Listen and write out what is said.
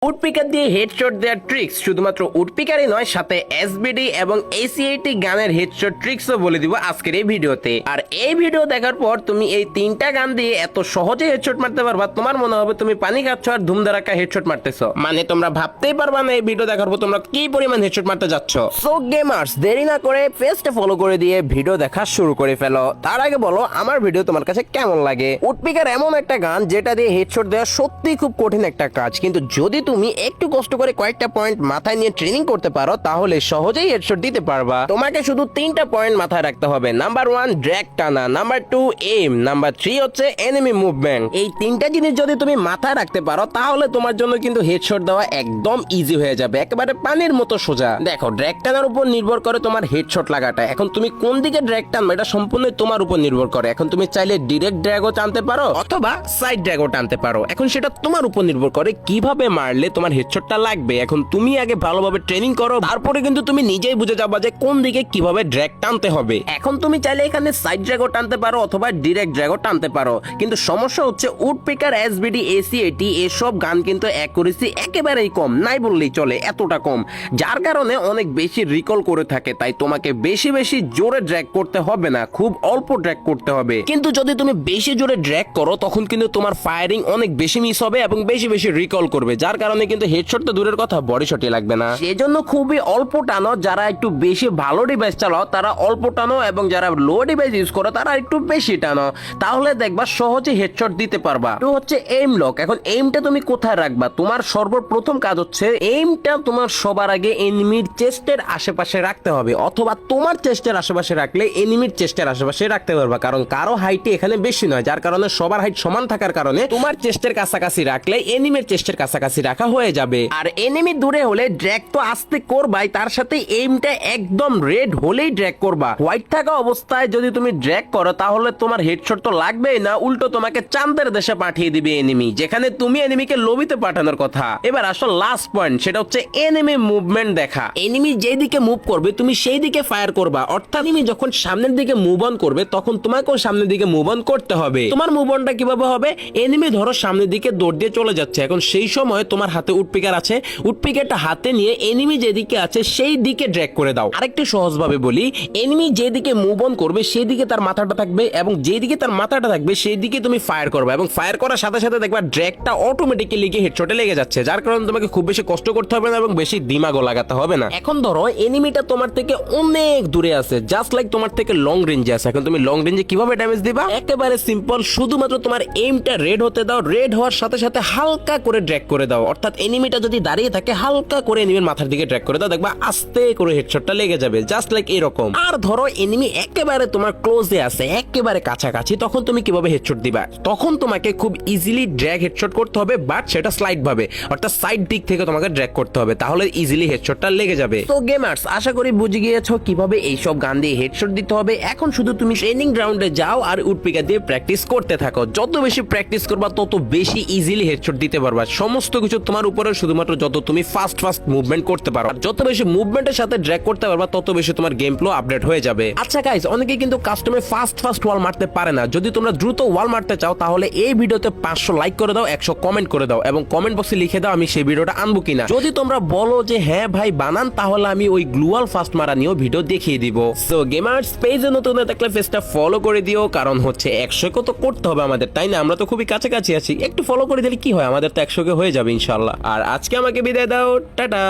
Woodpecker দিয়ে headshot দেওয়ার tricks শুধুমাত্র উডপিকারই নয়, সাথে এসবিডি এবং এসিএটি গানের হেডশট ট্রিক্সও বলে দিব আজকের এই ভিডিওতে। আর এই ভিডিও দেখার পর তুমি এই তিনটা গান দিয়ে এত সহজে হেডশট মারতে পারবা, তোমার মনে হবে তুমি পানি খাচ্ছ আর ধুমধারাক্কা হেডশট মারতেছো। মানে তোমরা ভাবতেই পারবা না এই ভিডিও দেখার পর তোমরা কি পরিমাণ হেডশট মারতে যাচ্ছ। সো গেমার্স, দেরি না করে পেজটা ফলো করে দিয়ে ভিডিও দেখা শুরু করে ফেলো। তার আগে বলো আমার ভিডিও তোমার কাছে কেমন লাগে। উডপিকার এমন একটা গান যেটা দিয়ে হেডশট দেওয়া সত্যি খুব কঠিন একটা কাজ, কিন্তু যদি তুমি একটু কষ্ট করে কয়েকটা পয়েন্ট মাথায় নিয়ে ট্রেনিং করতে পারো তাহলে সহজেই হেডশট দিতে পারবা। তোমাকে শুধু তিনটা পয়েন্ট মাথায় রাখতে হবে। নাম্বার 1 ড্র্যাগ টানা, নাম্বার 2 এইম, নাম্বার 3 হচ্ছে এনিমি মুভমেন্ট। এই তিনটা জিনিস যদি তুমি মাথায় রাখতে পারো তাহলে তোমার জন্য কিন্তু হেডশট দেওয়া একদম ইজি হয়ে যাবে, একেবারে পানির মতো সোজা। দেখো, ড্র্যাগ টানার উপর নির্ভর করে তোমার হেডশট লাগাটা। এখন তুমি কোন দিকে ড্র্যাগ টানবে এটা সম্পূর্ণ তোমার উপর নির্ভর করে। এখন তুমি চাইলে ডিরেক্ট ড্র্যাগও টানতে পারো অথবা সাইড ড্র্যাগও টানতে পারো। এখন সেটা তোমার উপর নির্ভর করে কিভাবে মারলে তোমার হেডশটটা লাগবে। এখন তুমি আগে ভালোভাবে ট্রেনিং করো, তারপরে কিন্তু তুমি নিজেই বুঝে যাবা যে কোন দিকে কিভাবে ড্র্যাগ টানতে হবে। এখন তুমি চাইলে এখানে সাইড ড্র্যাগও টানতে পারো অথবা ডিরেক্ট ড্র্যাগও টানতে পারো, কিন্তু সমস্যা হচ্ছে উডপিকার, এসবিডি, এসিএটি এসব গান কিন্তু অ্যাকুরেসি একেবারেই কম, নাই বললেই চলে, এতটা কম, যার কারণে অনেক বেশি রিকল করে থাকে। তাই তোমাকে বেশি বেশি জোরে ড্র্যাগ করতে হবে না, খুব অল্প ড্র্যাগ করতে হবে। কিন্তু যদি তুমি বেশি জোরে ড্র্যাগ করো তখন কিন্তু তোমার ফায়ারিং অনেক বেশি মিস হবে এবং বেশি বেশি রিকল করবে, যার কারণে কিন্তু হেডশট তো দূরের কথা, বডি শটই লাগবে না। সেজন্য খুবই অল্প টানো। যারা একটু বেশি ভালো ডিভাইস চালাও তারা অল্প টানো, এবং যারা লো ডিভাইস ইউজ করো তারা একটু বেশি টানো, তাহলে দেখবা সহজে হেডশট দিতে পারবা। তো হচ্ছে এইম লক। এখন এইমটা তুমি কোথায় রাখবা? তোমার সর্বপ্রথম কাজ হচ্ছে এইমটা তোমার সবার আগে এনিমির চেস্টের আশেপাশে রাখতে হবে, অথবা তোমার চেস্টের আশেপাশে রাখলে এনিমির চেস্টের আশেপাশে রাখতে পারবা, কারণ কারো হাইটে এখানে বেশি নয়, যার কারণে সবার হাইট সমান থাকার কারণে তোমার চেস্টের কাছাকাছি রাখলে এনিমির চেস্টের কাছাকাছি রাখা হয়ে যাবে। আর এনিমি দূরে হলে ড্র্যাগ তো আস্তে করবাই, তার সাথে এইমটা একদম রেড হলেই ড্র্যাগ করবা। হোয়াইট থাকা অবস্থায় যদি তুমি ড্র্যাগ করো তাহলে তোমার হেডশট তো লাগবেই না, উল্টো তোমাকে চাঁদের দেশে পাঠিয়ে দিবে এনিমি, যেখানে তুমি এনিমিকে লবিতে পাঠানোর কথা। এবার আসল লাস্ট পয়েন্ট, সেটা হচ্ছে এনিমি মুভমেন্ট দেখা। এনিমি যেই দিকে মুভ করবে তুমি সেই দিকে ফায়ার করবা, অর্থাৎ এনিমি যখন সামনের দিকে মুভ অন করবে তখন তোমাকেও সামনের দিকে মুভ অন করতে হবে। তোমার মুভ অনটা কিভাবে হবে? এনিমি ধরো সামনের দিকে দৌড় দিয়ে চলে যাচ্ছে, এখন সেই সময় তোমার হাতে উডপিকার আছে, উডপিকারটা হাতে নিয়ে এনিমি যেদিকে আছে সেই দিকে ড্র্যাগ করে দাও। আরেকটু সহজ ভাবে বলি, এনিমি যেদিকে মুভ অন করবে সেই দিকে তার মাথাটা থাকবে, এবং যেদিকে তার মাথাটা থাকবে সেই দিকে তুমি ফায়ার করবে, এবং ফায়ার করার সাথে সাথে দেখবা ড্র্যাগটা অটোমেটিক্যালি গিয়ে হেডশটে লেগে যাচ্ছে, যার কারণে তোমাকে খুব বেশি কষ্ট করতে হবে না এবং বেশি দিমাগও লাগাতে হবে না। এখন ধরো এনিমিটা তোমার থেকে অনেক দূরে আছে, জাস্ট লাইক তোমার থেকে লং রেঞ্জে আছে। এখন তুমি লং রেঞ্জে কিভাবে ড্যামেজ দিবা? একেবারে সিম্পল, শুধুমাত্র তোমার এইমটা রেড হতে দাও, রেড হওয়ার সাথে সাথে হালকা করে ড্র্যাগ করে দাও, অর্থাৎ এনিমিটা যদি দাঁড়িয়ে থাকে হালকা করে এনিমির মাথার দিকে ড্র্যাগ করে দাও, দেখবা আস্তে করে হেডশটটা লেগে যাবে, জাস্ট লাইক এরকম। আর ধরো এনিমি একেবারে তোমার ক্লোজে আছে, একেবারে কাছাকাছি, তখন তুমি কিভাবে হেডশট দিবা? তখন তোমাকে খুব ইজিলি ড্র্যাগ হেডশট করতে হবে, বাট সেটা স্লাইড ভাবে, অর্থাৎ সাইড দিক থেকে তোমাকে ড্র্যাগ করতে হবে, তাহলে ইজিলি হেডশটটা লেগে যাবে। তো গেমার্স, আশা করি বুঝে গিয়েছো কিভাবে এইসব গান দিয়ে হেডশট দিতে হবে। এখন শুধু তুমি ট্রেনিং গ্রাউন্ডে যাও আর উডপিকার দিয়ে প্র্যাকটিস করতে থাকো। যত বেশি প্র্যাকটিস করবা তত বেশি ইজিলি হেডশট দিতে পারবা। সমস্ত কিছু তোমার উপরে, শুধুমাত্র যত তুমি ফাস্ট মুভমেন্ট করতে পারো, যত বেশি মুভমেন্টের সাথে ড্র্যাগ করতে পারবা তত বেশি তোমার গেম ফ্লো আপডেট হয়ে যাবে। আচ্ছা গাইস, অনেকে কিন্তু কাস্টমে ফাস্ট ওয়াল মারতে পারে না। যদি তোমরা দ্রুত ওয়াল মারতে চাও তাহলে এই ভিডিওতে 500 লাইক করে দাও, 100 কমেন্ট করে দাও, এবং কমেন্ট বক্সে লিখে দাও আমি সেই ভিডিওটা আনবো কিনা। যদি তোমরা বলো যে হ্যাঁ ভাই বানান, তাহলে আমি ওই গ্লুয়াল ফাস্ট মারা নিয়েও ভিডিও দেখিয়ে দিব। সো গেমার্স, পেজে নতুন থাকলে পেজটা ফলো করে দিও, কারণ হচ্ছে 100 তো করতে হবে আমাদের, তাই না? আমরা তো খুবই কাছাকাছি আছি, একটু ফলো করে দিলে কি হয়, আমাদের তো 100 হয়ে যাবে ইনশাআল্লাহ। আর আজকে আমাকে বিদায় দাও, টাটা।